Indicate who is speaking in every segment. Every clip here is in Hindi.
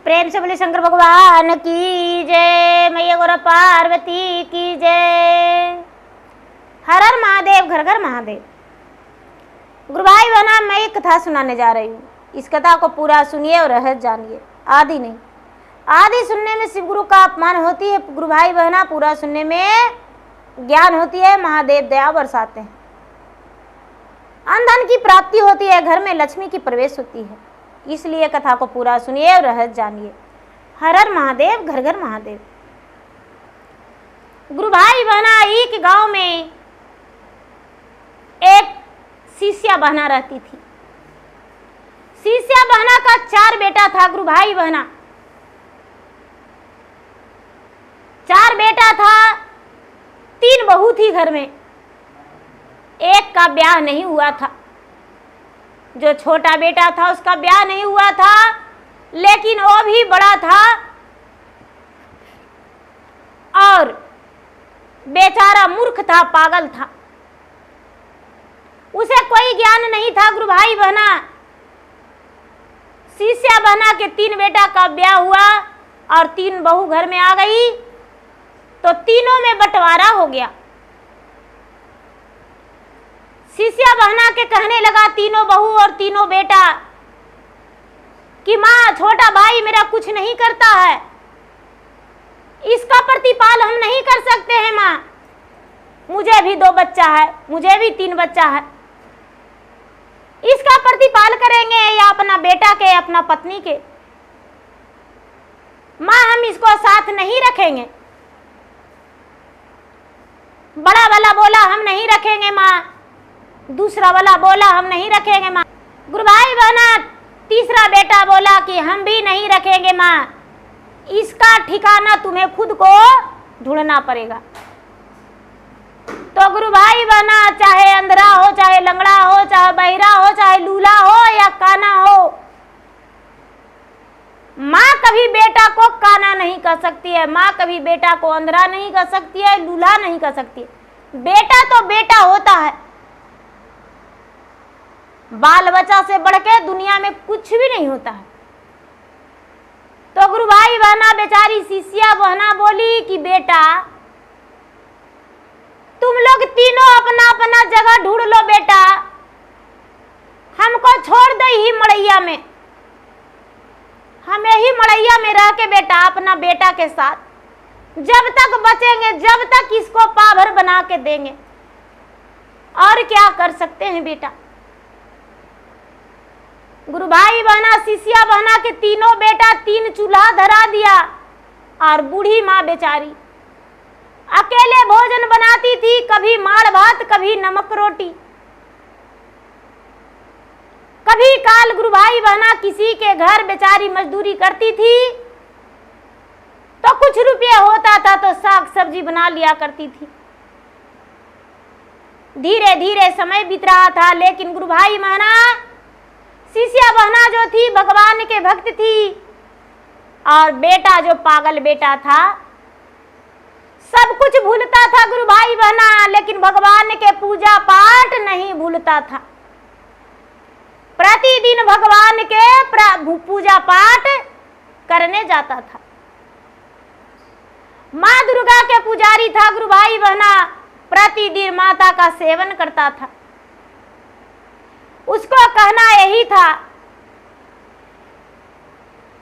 Speaker 1: प्रेम से बोले शंकर भगवान की जय, मैया गौरा पार्वती की जय। हर हर महादेव, घर घर महादेव। गुरु भाई बहना, मैं एक कथा सुनाने जा रही हूँ। इस कथा को पूरा सुनिए और रहस्य जानिए, आदि नहीं। आदि सुनने में शिव गुरु का अपमान होती है, गुरु भाई बहना पूरा सुनने में ज्ञान होती है, महादेव दया बरसाते हैं, अन्न धन की प्राप्ति होती है, घर में लक्ष्मी की प्रवेश होती है। इसलिए कथा को पूरा सुनिए और रहस्य जानिए। हर हर महादेव, घर घर महादेव। गुरु भाई बहना, एक गांव में एक शिष्या बहना रहती थी। शिष्या बहना का 4 बेटा था। गुरु भाई बहना, 4 बेटा था, 3 बहू थी घर में। एक का ब्याह नहीं हुआ था। जो छोटा बेटा था उसका ब्याह नहीं हुआ था, लेकिन वो भी बड़ा था और बेचारा मूर्ख था, पागल था, उसे कोई ज्ञान नहीं था। गुरु भाई बहना, शिष्या बहना के 3 बेटा का ब्याह हुआ और 3 बहू घर में आ गई, तो तीनों में बंटवारा हो गया। शिष्या बहना के कहने लगा तीनों बहू और तीनों बेटा कि माँ, छोटा भाई मेरा कुछ नहीं करता है, इसका प्रतिपाल हम नहीं कर सकते हैं माँ। मुझे भी 2 बच्चा है, मुझे भी 3 बच्चा है, इसका प्रतिपाल करेंगे या अपना बेटा के, अपना पत्नी के। माँ, हम इसको साथ नहीं रखेंगे। बड़ा वाला बोला हम नहीं रखेंगे माँ, दूसरा वाला बोला हम नहीं रखेंगे माँ। गुरु भाई बहना, तीसरा बेटा बोला कि हम भी नहीं रखेंगे माँ, इसका ठिकाना तुम्हें खुद को ढूंढना पड़ेगा। तो गुरु भाई बहना, चाहे अंधरा हो, चाहे लंगड़ा हो, चाहे बहिरा हो, चाहे लूला हो या काना हो, माँ कभी बेटा को काना नहीं कर सकती है, माँ कभी बेटा को अंधरा नहीं कर सकती है, लूला नहीं कर सकती है। बेटा तो बेटा होता है, बाल बच्चा से बढ़ के दुनिया में कुछ भी नहीं होता है। तो गुरु भाई बहना, बेचारी शिष्या बहना बोली कि बेटा, तुम लोग तीनों अपना अपना जगह ढूंढ लो बेटा, हमको छोड़ दे ही मड़ैया में, हमें ही मड़ैया में रह के बेटा अपना बेटा के साथ जब तक बचेंगे, जब तक इसको पाभर बना के देंगे। और क्या कर सकते हैं बेटा। गुरु भाई बहना, शिष्या बहना के तीनों बेटा 3 चूल्हा धरा दिया और बूढ़ी माँ बेचारी अकेले भोजन बनाती थी, कभी माड़ भात, कभी नमक रोटी। कभी काल गुरु भाई बहना किसी के घर बेचारी मजदूरी करती थी, तो कुछ रुपये होता था तो साग सब्जी बना लिया करती थी। धीरे धीरे समय बीत रहा था, लेकिन गुरु भाई बहना, शिष्या बहना जो थी भगवान के भक्त थी और बेटा जो पागल बेटा था, सब कुछ भूलता था गुरु भाई बहना, लेकिन भगवान के पूजा पाठ नहीं भूलता था। प्रतिदिन भगवान के पूजा पाठ करने जाता था। माँ दुर्गा के पुजारी था गुरु भाई बहना, प्रतिदिन माता का सेवन करता था। उसको कहना यही था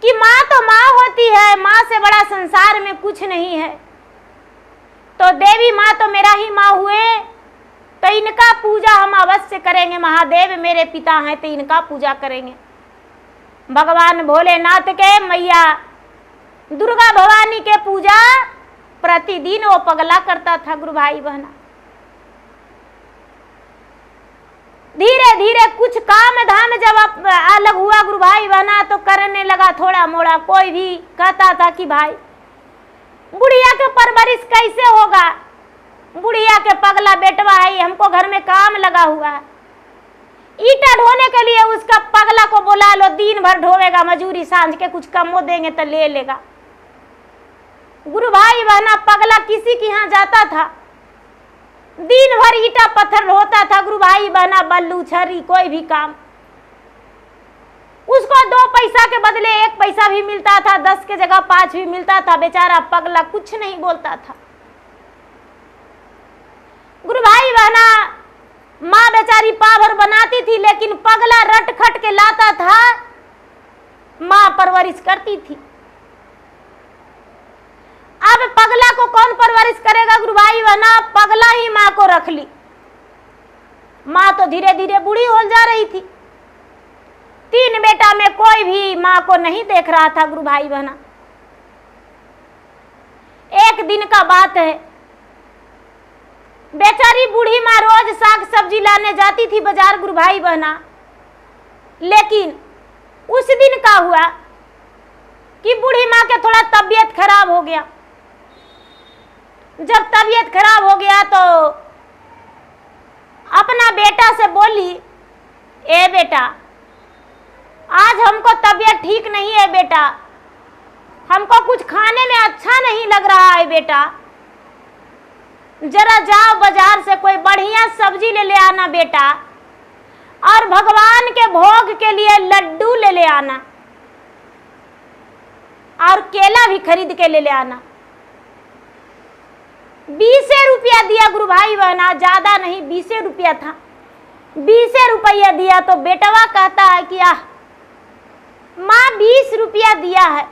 Speaker 1: कि माँ तो माँ होती है, माँ से बड़ा संसार में कुछ नहीं है। तो देवी माँ तो मेरा ही माँ हुए, तो इनका पूजा हम अवश्य करेंगे। महादेव मेरे पिता हैं तो इनका पूजा करेंगे। भगवान भोलेनाथ के, मैया दुर्गा भवानी के पूजा प्रतिदिन वो पगला करता था गुरु भाई बहना। धीरे धीरे कुछ काम धाम जब अलग हुआ गुरु भाई बहना, तो करने लगा थोड़ा मोड़ा। कोई भी कहता था कि भाई बुढ़िया के परवरिश कैसे होगा, बुढ़िया के पगला बेटवा है, हमको घर में काम लगा हुआ है। ईटा ढोने के लिए उसका पगला को बुला लो, दिन भर ढोवेगा, मजूरी सांझ के कुछ कम वो देंगे तो ले लेगा। गुरु भाई बहना, पगला किसी के यहाँ जाता था, दिन भर ईटा पत्थर ढोता था गुरु भाई बहना, बल्लू छरी कोई भी काम। उसको 2 पैसा के बदले 1 पैसा भी मिलता था, 10 के जगह 5 भी मिलता था। बेचारा पगला कुछ नहीं बोलता था। गुरु भाई बहना, माँ बेचारी पाभर बनाती थी, लेकिन पगला रट खट के लाता था, माँ परवरिश करती थी। अब पगला को कौन परवरिश करेगा गुरु भाई बहना? पगला ही माँ को रख ली। माँ तो धीरे धीरे बूढ़ी हो जा रही थी। 3 बेटा में कोई भी माँ को नहीं देख रहा था गुरु भाई बहना। एक दिन का बात है, बेचारी बूढ़ी माँ रोज साग सब्जी लाने जाती थी बाजार गुरु भाई बहना। लेकिन उस दिन का हुआ कि बूढ़ी माँ के थोड़ा तबीयत खराब हो गया। जब तबीयत खराब हो गया तो अपना बेटा से बोली, ए बेटा, आज हमको तबीयत ठीक नहीं है बेटा, हमको कुछ खाने में अच्छा नहीं लग रहा है बेटा, जरा जाओ बाजार से कोई बढ़िया सब्जी ले आना बेटा, और भगवान के भोग के लिए लड्डू ले आना, और केला भी खरीद के ले आना। 20 रुपया दिया गुरु भाई बहना, ज्यादा नहीं, 20 रुपया था। 20 रुपया दिया तो बेटवा कहता है कि माँ 20 रुपया दिया है,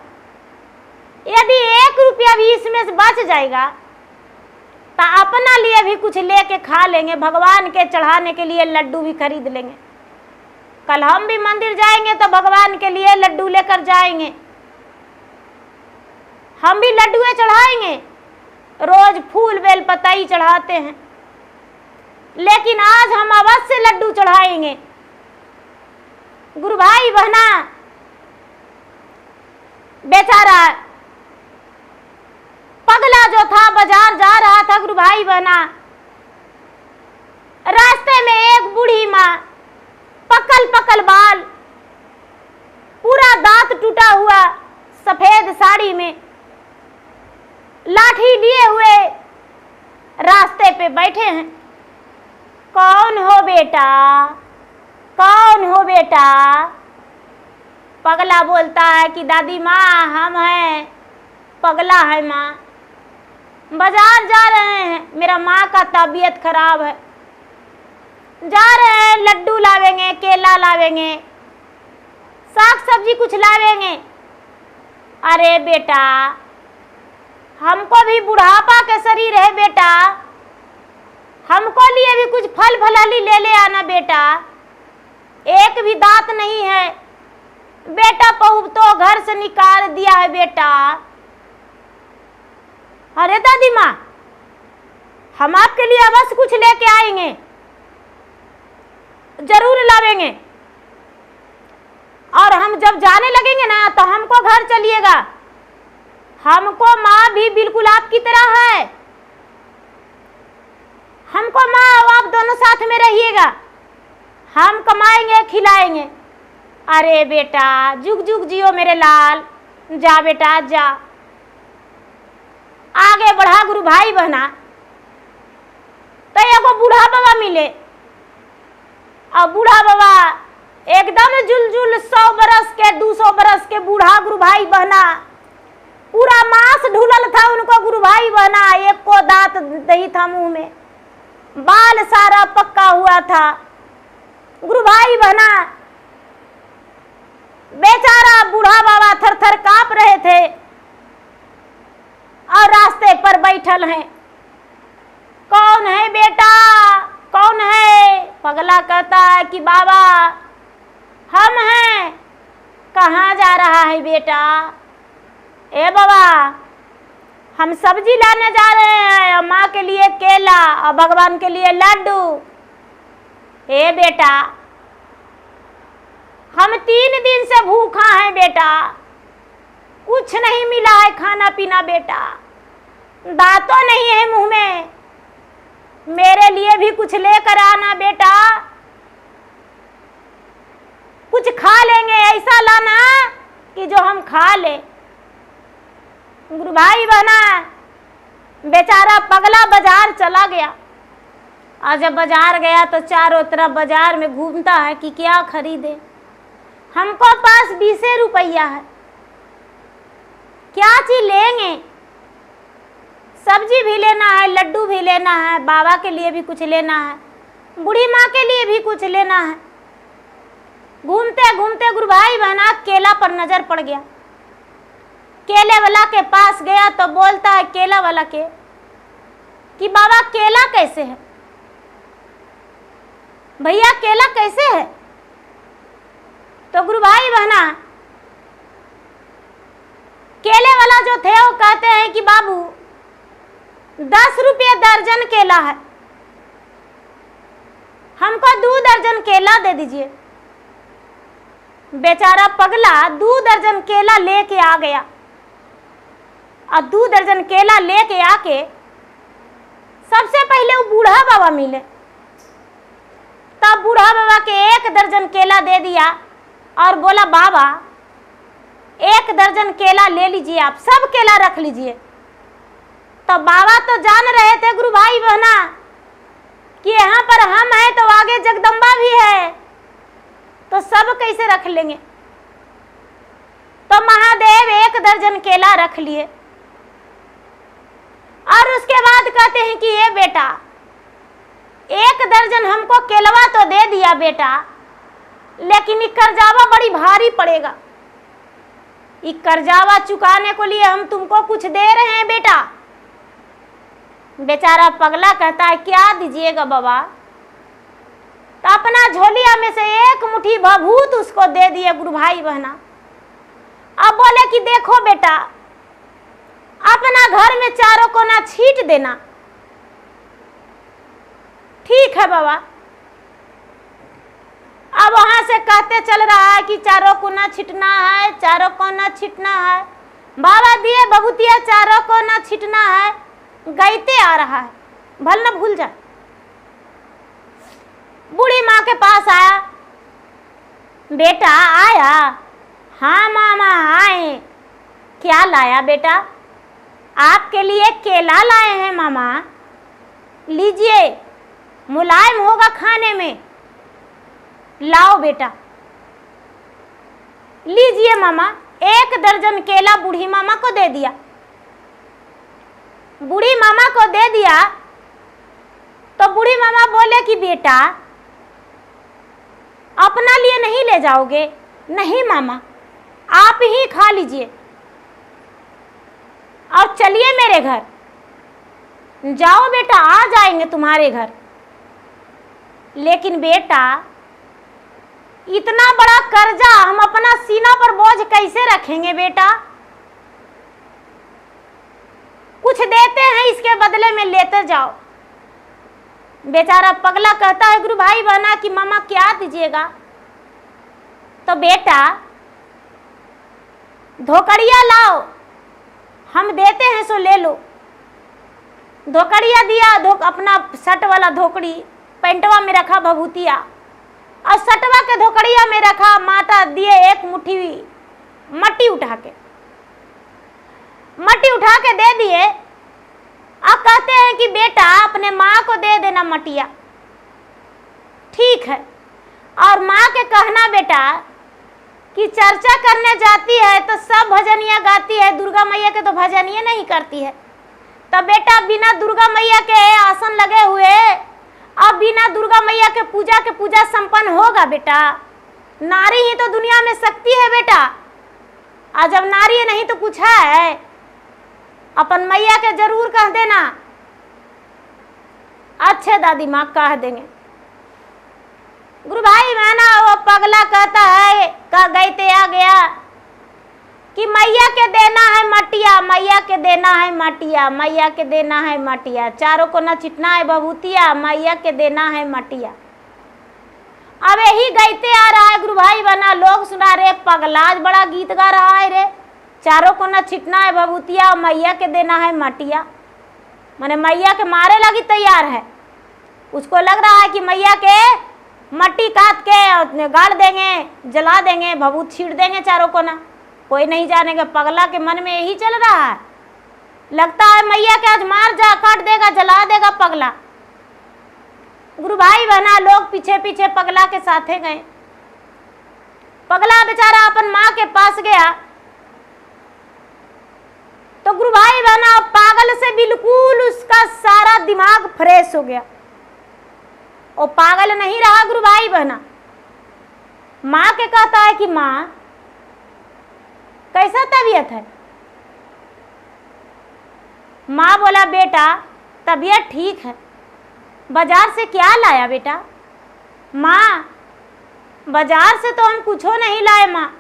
Speaker 1: यदि 1 रुपया भी इसमें से बच जाएगा तो अपना लिए भी कुछ लेके खा लेंगे, भगवान के चढ़ाने के लिए लड्डू भी खरीद लेंगे। कल हम भी मंदिर जाएंगे तो भगवान के लिए लड्डू लेकर जाएंगे, हम भी लड्डुए चढ़ाएंगे। रोज फूल बेल पताई चढ़ाते हैं, लेकिन आज हम अवश्य लड्डू चढ़ाएंगे। गुरु भाई बहना, बेचारा पगला जो था बाजार जा रहा था गुरु भाई बहना। रास्ते में एक बूढ़ी माँ, पकल पकल बाल, पूरा दांत टूटा हुआ, सफेद साड़ी में, लाठी लिए हुए रास्ते पे बैठे हैं। कौन हो बेटा, कौन हो बेटा? पगला बोलता है कि दादी माँ हम हैं, पगला है माँ, बाजार जा रहे हैं, मेरा माँ का तबीयत खराब है, जा रहे हैं, लड्डू लावेंगे, केला लावेंगे, साग सब्जी कुछ लावेंगे। अरे बेटा, हमको भी बुढ़ापा के शरीर है बेटा, हमको लिए भी कुछ फल फलाली ले आना बेटा, एक भी दांत नहीं है बेटा, पहू तो घर से निकाल दिया है बेटा। अरे दादी माँ, हम आपके लिए अवश्य कुछ लेके आएंगे, जरूर लावेंगे, और हम जब जाने लगेंगे ना तो हमको घर चलिएगा, हमको माँ भी बिल्कुल आपकी तरह है, हमको माँ आप दोनों साथ में रहिएगा, हम कमाएंगे खिलाएंगे। अरे बेटा, जुग जुग जियो मेरे लाल, जा बेटा जा। आगे बढ़ा गुरु भाई बहना तो एगो बूढ़ा बाबा मिले, और बूढ़ा बाबा एकदम जुलजुल 100 बरस के 200 बरस के बूढ़ा गुरु भाई बहना, पूरा मांस ढुलल था उनको गुरु भाई बहना, एक को दांत नहीं था मुंह में, बाल सारा पक्का हुआ था गुरु भाई बहना। बेचारा बूढ़ा बाबा थर थर कांप रहे थे और रास्ते पर बैठल हैं। कौन है बेटा, कौन है? पगला कहता है कि बाबा हम हैं। कहाँ जा रहा है बेटा? ए बाबा, हम सब्जी लाने जा रहे हैं, माँ के लिए केला और भगवान के लिए लड्डू। ए बेटा, हम 3 दिन से भूखा हैं बेटा, कुछ नहीं मिला है खाना पीना बेटा, दांतों नहीं है मुंह में, मेरे लिए भी कुछ लेकर आना बेटा, कुछ खा लेंगे, ऐसा लाना कि जो हम खा ले। गुरु भाई बहना, बेचारा पगला बाजार चला गया, और जब बाजार गया तो चारों तरफ बाजार में घूमता है कि क्या खरीदे। हमको पास 20 रुपया है, क्या चीज लेंगे? सब्जी भी लेना है, लड्डू भी लेना है, बाबा के लिए भी कुछ लेना है, बूढ़ी माँ के लिए भी कुछ लेना है। घूमते घूमते गुरु भाई बहना केला पर नजर पड़ गया। केले वाला के पास गया तो बोलता है केला वाला के कि बाबा केला कैसे है, भैया केला कैसे है? तो गुरु भाई बहना केले वाला जो थे वो कहते हैं कि बाबू 10 रुपये दर्जन केला है, हमको 2 दर्जन केला दे दीजिए। बेचारा पगला 2 दर्जन केला लेके आ गया और 2 दर्जन केला लेके आके सबसे पहले वो बूढ़ा बाबा मिले, तब बूढ़ा बाबा के 1 दर्जन केला दे दिया और बोला बाबा 1 दर्जन केला ले लीजिए, आप सब केला रख लीजिए। तो बाबा तो जान रहे थे गुरु भाई बहना कि यहाँ पर हम हैं तो आगे जगदम्बा भी है, तो सब कैसे रख लेंगे। तो महादेव 1 दर्जन केला रख लिए और उसके बाद कहते हैं कि ये बेटा 1 दर्जन हमको केलवा तो दे दिया बेटा, लेकिन ये कर्जावा बड़ी भारी पड़ेगा, ये कर्जावा चुकाने को लिए हम तुमको कुछ दे रहे हैं बेटा। बेचारा पगला कहता है क्या दीजिएगा बाबा? तो अपना झोलिया में से 1 मुट्ठी भभूत उसको दे दिए गुरु भाई बहना। अब बोले कि देखो बेटा अपना घर में चारों कोना छीट देना। ठीक है बाबा। अब वहां से कहते चल रहा है कि चारों कोना छिटना है, चारों कोना छिटना है। बाबा दिए बबूतिया चारों कोना छिटना है, गाइते आ रहा है, भल न भूल जाए। बूढ़ी माँ के पास आया, बेटा आया? हाँ मामा आए। क्या लाया बेटा? आपके लिए केला लाए हैं मामा, लीजिए मुलायम होगा खाने में, लाओ बेटा। लीजिए मामा। 1 दर्जन केला बूढ़ी मामा को दे दिया। बूढ़ी मामा को दे दिया तो बूढ़ी मामा बोले कि बेटा अपना लिए नहीं ले जाओगे? नहीं मामा आप ही खा लीजिए और चलिए मेरे घर। जाओ बेटा, आ जाएंगे तुम्हारे घर। लेकिन बेटा इतना बड़ा कर्जा हम अपना सीना पर बोझ कैसे रखेंगे बेटा? कुछ देते हैं, इसके बदले में लेते जाओ। बेचारा पगला कहता है गुरु भाई बहना कि मामा क्या दीजिएगा? तो बेटा धोकड़िया लाओ, हम देते हैं सो ले लो। धोकड़िया दिया, अपना सट वाला धोकड़ी पेंटवा में रखा भभूतिया और सटवा के धोकड़िया में रखा। माता दिए 1 मुट्ठी मट्टी उठा के दे दिए। अब कहते हैं कि बेटा अपने माँ को दे देना मटिया। ठीक है। और माँ के कहना बेटा कि चर्चा करने जाती है तो सब भजनिया गाती है, दुर्गा मैया के तो भजनिया नहीं करती है। तो बेटा बिना दुर्गा मैया के आसन लगे हुए, अब बिना दुर्गा मैया के पूजा संपन्न होगा बेटा? नारी ही तो दुनिया में शक्ति है बेटा, और जब नारी है नहीं तो कुछ है। अपन मैया के जरूर कह देना। अच्छे दादी माँ कह देंगे। गुरु भाई बहना वो पगला कहता है का गईते आ गया कि मैया के देना है मटिया, मैया के देना है मटिया, मैया के देना है मटिया। चारों को न छिटना है बबूतिया, मैया के देना है मटिया। अब यही गईते आ रहा है गुरु भाई बहना। लोग सुना रे पगला आज बड़ा गीत गा रहा है रे। चारों को न छिटना है बबूतिया और मैया के देना है मटिया। माने मैया के मारे लगी तैयार है। उसको लग रहा है कि मैया के मट्टी काट के गाड़ देंगे, जला देंगे, भभूत छीट देंगे चारों को ना। कोई नहीं जानेगा। पगला के मन में यही चल रहा है। लगता है मैया के आज मार जा काट देगा, जला देगा पगला। गुरु भाई बहना लोग पीछे पीछे पगला के साथे गए। पगला बेचारा अपन माँ के पास गया तो गुरु भाई बहना पागल से बिल्कुल उसका सारा दिमाग फ्रेश हो गया। वो पागल नहीं रहा गुरु भाई बहना। माँ के कहता है कि माँ कैसा तबीयत है? माँ बोला बेटा तबीयत ठीक है। बाजार से क्या लाया बेटा? माँ बाजार से तो हम कुछ नहीं लाए माँ।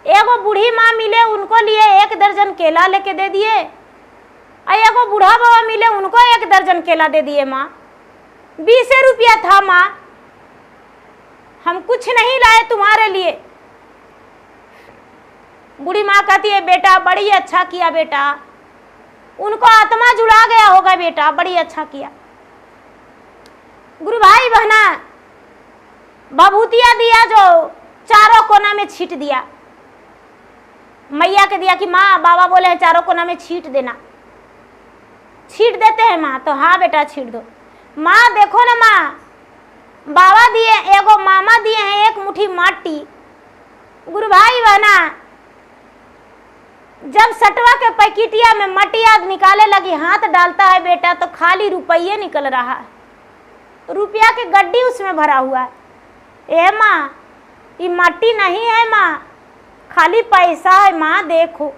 Speaker 1: एगो बूढ़ी माँ मिले उनको लिए 1 दर्जन केला लेके दे दिए और एगो बूढ़ा बाबा मिले उनको 1 दर्जन केला दे दिए माँ। 20 रुपया था माँ, हम कुछ नहीं लाए तुम्हारे लिए। बूढ़ी माँ कहती है बेटा बड़ी अच्छा किया बेटा, उनको आत्मा जुड़ा गया होगा बेटा, बड़ी अच्छा किया। गुरु भाई बहना भभूतिया दिया जो चारों कोना में छीट दिया। मैया के दिया कि माँ बाबा बोले हैं चारों कोना में छीट देना। छीट देते हैं माँ? तो हाँ बेटा छीट दो। माँ देखो ना माँ, बाबा दिए एगो मामा दिए हैं 1 मुट्ठी माटी। गुरु भाई बहना जब सटवा के पैकेटिया में मटिया निकाले लगी, हाथ डालता है बेटा तो खाली रुपये निकल रहा है, रुपया के गड्डी उसमें भरा हुआ है। ए माँ ये मट्टी नहीं है माँ, खाली पैसा है माँ, देखो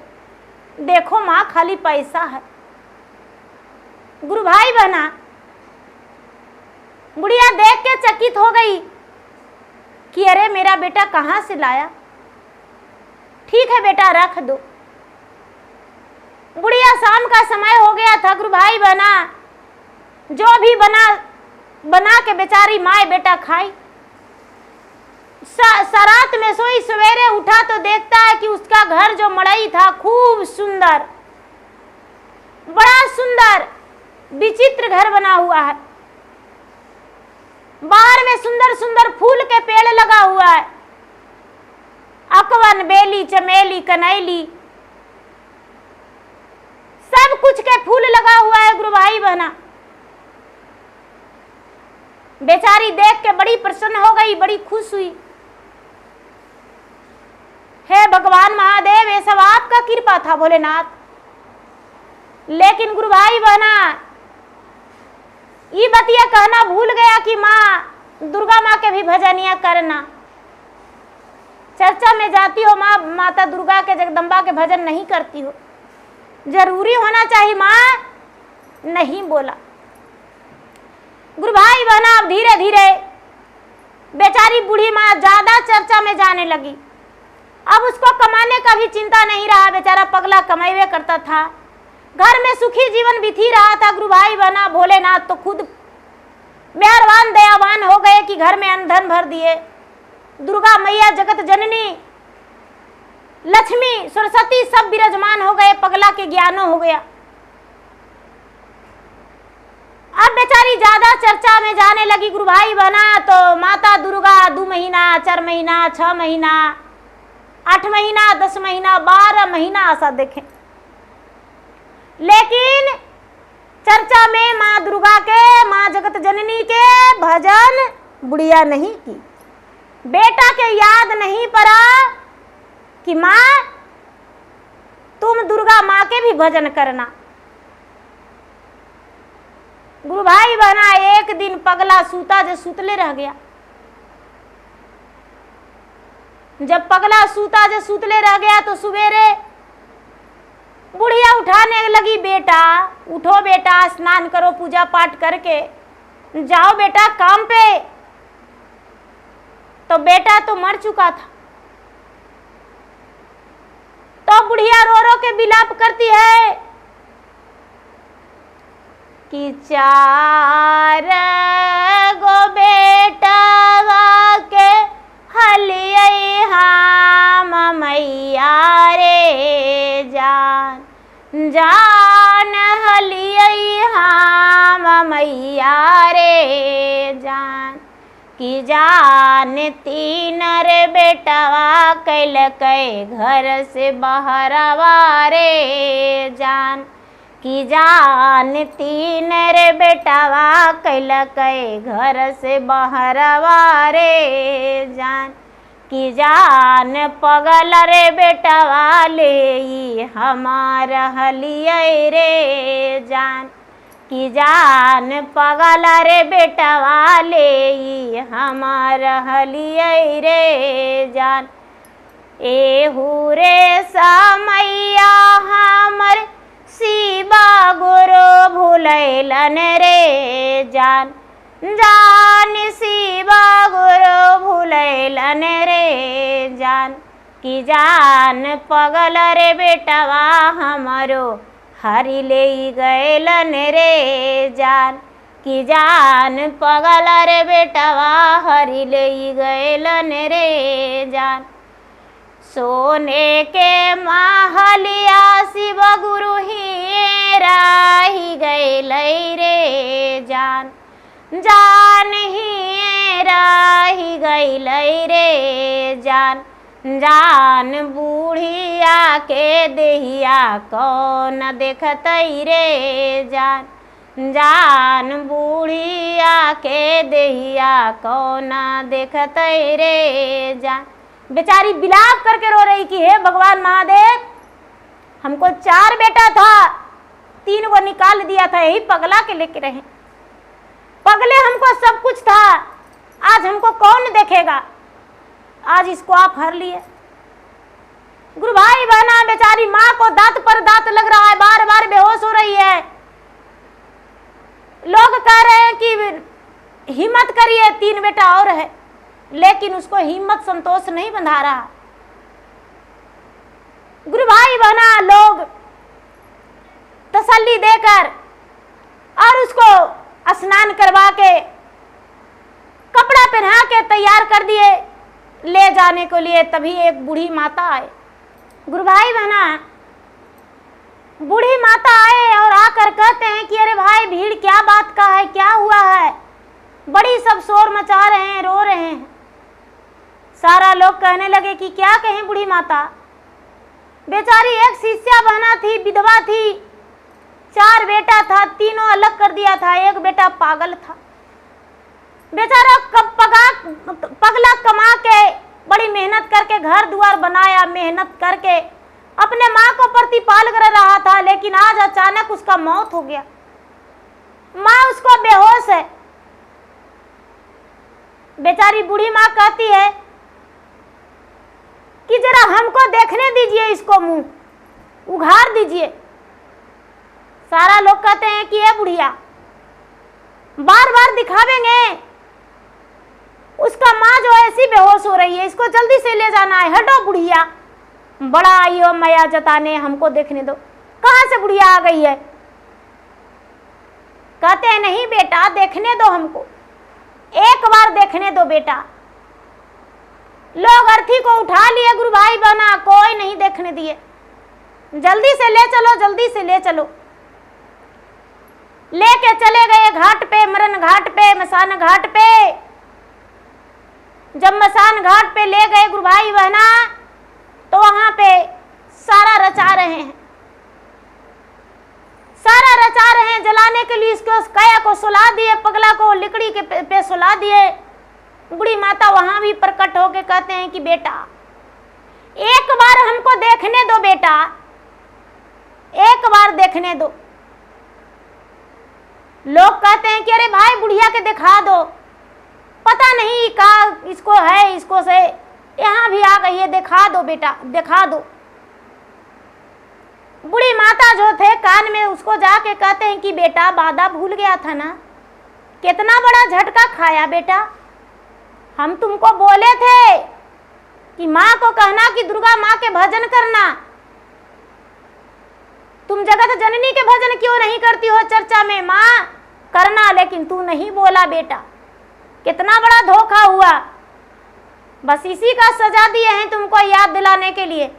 Speaker 1: देखो माँ खाली पैसा है। गुरु भाई बहना बुढ़िया देख के चकित हो गई कि अरे मेरा बेटा कहाँ से लाया। ठीक है बेटा रख दो। बुढ़िया शाम का समय हो गया था गुरु भाई बहना, जो भी बना के बेचारी माए बेटा खाई। सरात में सोई, सवेरे उठा तो देखता है कि उसका घर जो मड़ई था खूब सुंदर, बड़ा सुंदर विचित्र घर बना हुआ है। बाहर में सुंदर सुंदर फूल के पेड़ लगा हुआ है, अकवन, बेली, चमेली, कनैली, सब कुछ के फूल लगा हुआ है गुरु भाई बहना। बेचारी देख के बड़ी प्रसन्न हो गई, बड़ी खुश हुई। हे भगवान महादेव ये सब आपका कृपा था भोलेनाथ। लेकिन गुरु भाई बहना ये बतिया कहना भूल गया कि माँ दुर्गा माँ के भी भजनिया करना। चर्चा में जाती हो माँ, माता दुर्गा के जगदम्बा के भजन नहीं करती हो, जरूरी होना चाहिए माँ, नहीं बोला। गुरु भाई बहना अब धीरे धीरे बेचारी बूढ़ी माँ ज्यादा चर्चा में जाने लगी। अब उसको कमाने का भी चिंता नहीं रहा, बेचारा पगला कमाइवे करता था, घर में सुखी जीवन बीती रहा था। गुरु भाई बहना भोलेनाथ तो खुद मेहरबान दयावान हो गए कि घर में अन्न धन भर दिए। दुर्गा मैया जगत जननी लक्ष्मी सरस्वती सब विराजमान हो गए, पगला के ज्ञानो हो गया। अब बेचारी ज्यादा चर्चा में जाने लगी गुरु भाई बहना, तो माता दुर्गा 2 महीना, 4 महीना, 6 महीना, 8 महीना, 10 महीना, 12 महीना ऐसा देखें, लेकिन चर्चा में माँ दुर्गा के, माँ जगत जननी के भजन बुढ़िया नहीं की। बेटा के याद नहीं पड़ा कि माँ तुम दुर्गा माँ के भी भजन करना। गुरु भाई बहना एक दिन पगला सूता जो सुतले रह गया। जब पगला सूता जो सुतले रह गया तो सवेरे बुढ़िया उठाने लगी, बेटा उठो बेटा, स्नान करो, पूजा पाठ करके जाओ बेटा काम पे। तो बेटा तो मर चुका था। तो बुढ़िया रो रो के विलाप करती है कि 4 गो बेटवा के हलियै हम मैया रे जान, जान हलियै हम मैया रे जान, कि जान 3 रे बेटवा कैलकै घर से बहरवा रे जान, कि जान 3 रे बेटवा कैलकै घर से बहरवा रे जान, कि जान पगल रे बेटवा ले हमार हलियै रे जान, कि जान पगल रे बेटवा ले हमार हलियै रे जान। एहू रे समैया हमर शिवा गुरु भुलैलन रे जान, जान शिवा गुरु भुलैलन रे जान, कि जान पगल रे बेटवा हमरो हरि ले गैलन रे जान, कि जान पगल रे बेटवा हरि ले गैलन रे जान। सोने के महलिया शिव गुरु ही राही गैलै रे जान, जान ही राही गैलै रे जान, जान बूढ़िया के देहिया कौन देखतै रे जान, जान बूढ़िया के देहिया कौन देखतै रे जान। बेचारी बिलाप करके रो रही कि हे भगवान महादेव, हमको 4 बेटा था, 3 को निकाल दिया था, यही पगला के लेके रहे। पगले हमको सब कुछ था, आज हमको कौन देखेगा, आज इसको आप हर लिए। गुरु भाई बहना, बेचारी माँ को दांत पर दांत लग रहा है, बार बार बेहोश हो रही है। लोग कह रहे हैं कि हिम्मत करिए, 3 बेटा और है, लेकिन उसको हिम्मत संतोष नहीं बंधा रहा। गुरु भाई बहना, लोग तसल्ली देकर और उसको स्नान करवा के कपड़ा पहना के तैयार कर दिए ले जाने के लिए। तभी एक बूढ़ी माता आए। गुरु भाई बहना, बूढ़ी माता आए और आकर कहते हैं कि अरे भाई, भीड़ क्या बात का है, क्या हुआ है, बड़ी सब शोर मचा रहे हैं, रो रहे हैं। सारा लोग कहने लगे कि क्या कहें बूढ़ी माता, बेचारी एक शिष्या बहना थी, विधवा थी, 4 बेटा था, तीनों अलग कर दिया था, एक बेटा पागल था। बेचारा पगला कमा के बड़ी मेहनत करके घर द्वार बनाया, मेहनत करके अपने माँ को प्रतिपाल कर रहा था, लेकिन आज अचानक उसका मौत हो गया। माँ उसको बेहोश है। बेचारी बूढ़ी माँ कहती है कि जरा हमको देखने दीजिए, इसको मुंह उघाड़ दीजिए। सारा लोग कहते हैं कि ये बुढ़िया बार बार दिखावेंगे, उसका माँ जो ऐसी बेहोश हो रही है, इसको जल्दी से ले जाना है, हटो बुढ़िया। बड़ा आई हो माया जताने, हमको देखने दो। कहाँ से बुढ़िया आ गई है? कहते हैं नहीं बेटा, देखने दो हमको, एक बार देखने दो बेटा। लोग अर्थी को उठा लिए, गुरु भाई बहना, कोई नहीं देखने दिए। जल्दी से ले चलो, जल्दी से ले चलो। लेके चले गए घाट पे, मरण घाट पे, मसान घाट पे। जब मसान घाट पे ले गए गुरु भाई बहना, तो वहां पे सारा रचा रहे हैं, सारा रचा रहे हैं जलाने के लिए। इसको काया को सुला दिए, पगला को लकड़ी के पे सुला दिए। बूढ़ी माता वहां भी प्रकट होके कहते हैं कि बेटा, एक बार हमको देखने दो बेटा, एक बार देखने दो। लोग कहते हैं कि अरे भाई, बुढ़िया के दिखा दो, पता नहीं कहाँ इसको है, इसको से यहाँ भी आ गई है, दिखा दो बेटा, दिखा दो। बूढ़ी माता जो थे कान में उसको जाके कहते हैं कि बेटा, वादा भूल गया था ना, कितना बड़ा झटका खाया बेटा। हम तुमको बोले थे कि माँ को कहना कि दुर्गा माँ के भजन करना, तुम जगत जननी के भजन क्यों नहीं करती हो चर्चा में, माँ करना, लेकिन तू नहीं बोला बेटा। कितना बड़ा धोखा हुआ। बस इसी का सजा दिए हैं तुमको याद दिलाने के लिए।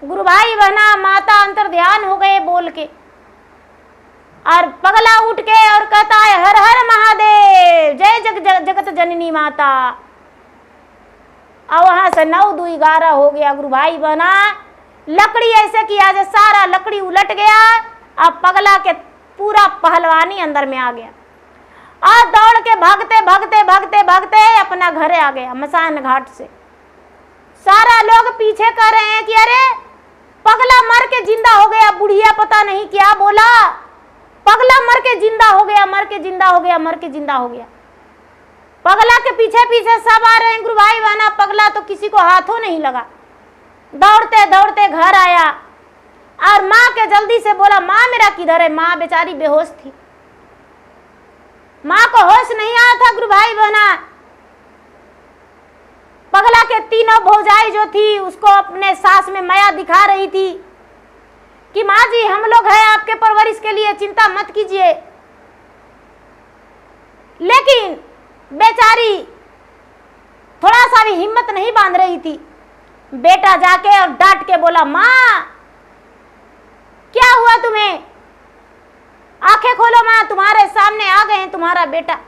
Speaker 1: गुरु भाई बहना, माता अंतर ध्यान हो गए बोल के, और पगला उठ के और कहता है हर हर महादेव, जय जगत जननी माता। और वहां से 9 2 11 हो गया। गुरु भाई बहना, लकड़ी ऐसे किया जो सारा लकड़ी उलट गया। अब पगला के पूरा पहलवानी अंदर में आ गया। और दौड़ के भागते भागते भागते भागते अपना घर आ गया मसान घाट से। सारा लोग पीछे कर रहे हैं कि अरे पगला मर के जिंदा हो गया, बुढ़िया पता नहीं क्या बोला, पगला मर के जिंदा हो गया, मर के जिंदा हो गया, मर के जिंदा हो गया। पगला के पीछे पीछे सब आ रहे हैं गुरु भाई बहना। पगला तो किसी को हाथों नहीं लगा, दौड़ते दौड़ते घर आया और माँ के जल्दी से बोला माँ मेरा किधर है। माँ बेचारी बेहोश थी, माँ को होश नहीं आया था गुरु भाई बहना। पगला के तीनों भौजाई जो थी उसको अपने सास में माया दिखा रही थी कि माँ जी हम लोग हैं आपके परवरिश के लिए, चिंता मत कीजिए। लेकिन बेचारी थोड़ा सा भी हिम्मत नहीं बांध रही थी। बेटा जाके और डांट के बोला माँ क्या हुआ तुम्हें, आंखें खोलो माँ, तुम्हारे सामने आ गए हैं तुम्हारा बेटा।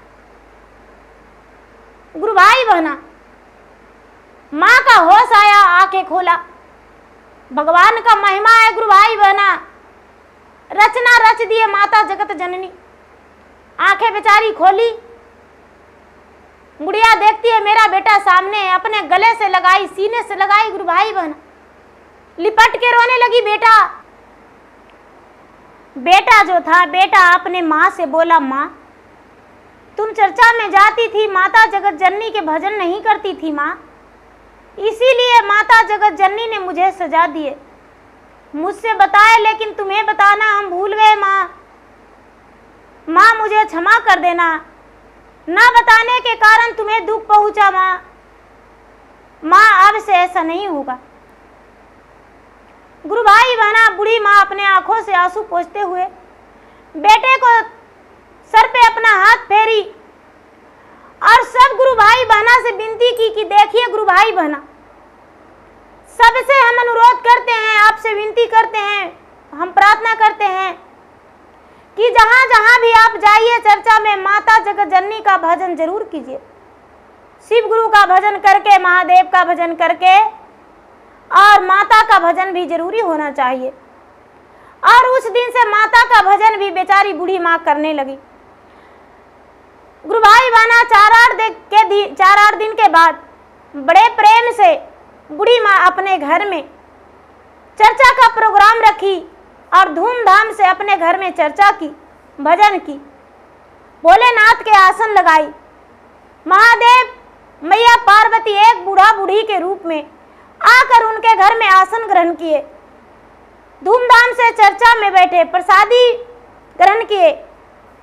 Speaker 1: गुरु भाई बहना, माँ का होश आया, आंखें खोला। भगवान का महिमा है गुरु भाई बहना, रचना रच दिए माता जगत जननी। आंखें बेचारी खोली, बुढ़िया देखती है मेरा बेटा सामने है, अपने गले से लगाई, सीने से लगाई गुरु भाई बहना, लिपट के रोने लगी। बेटा जो था, बेटा अपने माँ से बोला माँ तुम चर्चा में जाती थी, माता जगत जननी के भजन नहीं करती थी माँ, इसीलिए माता जगत जननी ने मुझे सजा दिए, मुझसे बताए लेकिन तुम्हें बताना हम भूल गए माँ। माँ मुझे क्षमा कर देना, ना बताने के कारण तुम्हें दुख पहुंचा माँ। माँ अब से ऐसा नहीं होगा। गुरु भाई बहना, बूढ़ी माँ अपने आंखों से आंसू पोंछते हुए बेटे को सर पे अपना हाथ फेरी और सब गुरु भाई बहना से विनती की कि देखिए गुरु भाई बहना, सबसे हम अनुरोध करते हैं, आपसे विनती करते हैं, हम प्रार्थना करते हैं कि जहां जहां भी आप जाइए चर्चा में माता जगत जननी का भजन जरूर कीजिए। शिव गुरु का भजन करके, महादेव का भजन करके और माता का भजन भी जरूरी होना चाहिए। और उस दिन से माता का भजन भी बेचारी बूढ़ी माँ करने लगी। गुरु भाई बहना, 4-8 दिन के बाद बड़े प्रेम से बूढ़ी माँ अपने घर में चर्चा का प्रोग्राम रखी और धूमधाम से अपने घर में चर्चा की, भजन की, भोलेनाथ के आसन लगाई। महादेव, मैया पार्वती एक बूढ़ा बूढ़ी के रूप में आकर उनके घर में आसन ग्रहण किए, धूमधाम से चर्चा में बैठे, प्रसादी ग्रहण किए।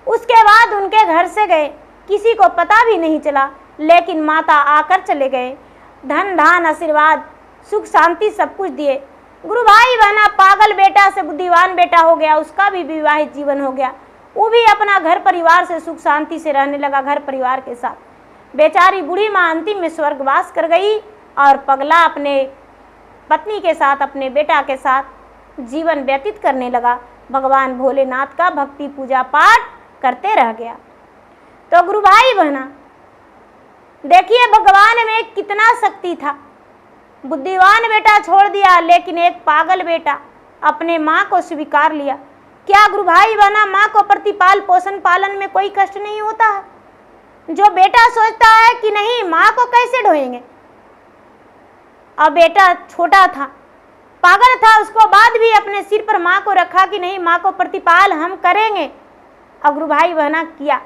Speaker 1: उसके बाद उनके घर से गए, किसी को पता भी नहीं चला, लेकिन माता आकर चले गए। धन धान आशीर्वाद सुख शांति सब कुछ दिए। गुरु भाई बहना, पागल बेटा से बुद्धिमान बेटा हो गया, उसका भी विवाहित जीवन हो गया, वो भी अपना घर परिवार से सुख शांति से रहने लगा, घर परिवार के साथ। बेचारी बूढ़ी माँ अंतिम में स्वर्गवास कर गई और पगला अपने पत्नी के साथ, अपने बेटा के साथ जीवन व्यतीत करने लगा। भगवान भोलेनाथ का भक्ति पूजा पाठ करते रह गया। तो गुरु भाई बहना, देखिए भगवान में कितना शक्ति था। बुद्धिमान बेटा छोड़ दिया, लेकिन एक पागल बेटा अपने माँ को स्वीकार लिया। क्या गुरु भाई बहना, माँ को प्रतिपाल पोषण पालन में कोई कष्ट नहीं होता है? जो बेटा सोचता है कि नहीं माँ को कैसे ढोएंगे, अब बेटा छोटा था, पागल था, उसको बाद भी अपने सिर पर माँ को रखा कि नहीं माँ को प्रतिपाल हम करेंगे। अब गुरु भाई बहना किया,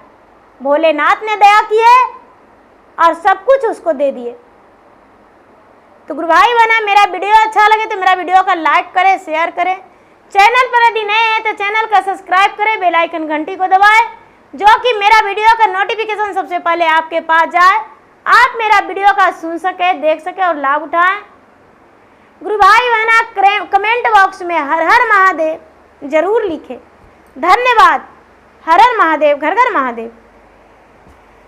Speaker 1: भोलेनाथ ने दया की है और सब कुछ उसको दे दिए। तो गुरु भाई बहना, मेरा वीडियो अच्छा लगे तो मेरा वीडियो का लाइक करें, शेयर करें। चैनल पर यदि नए हैं तो चैनल का सब्सक्राइब करें, बेल आइकन घंटी को दबाएं, जो कि मेरा वीडियो का नोटिफिकेशन सबसे पहले आपके पास जाए, आप मेरा वीडियो का सुन सके, देख सके और लाभ उठाएं। गुरु भाई बहना, कमेंट बॉक्स में हर हर महादेव जरूर लिखें। धन्यवाद। हर हर महादेव, घर घर महादेव।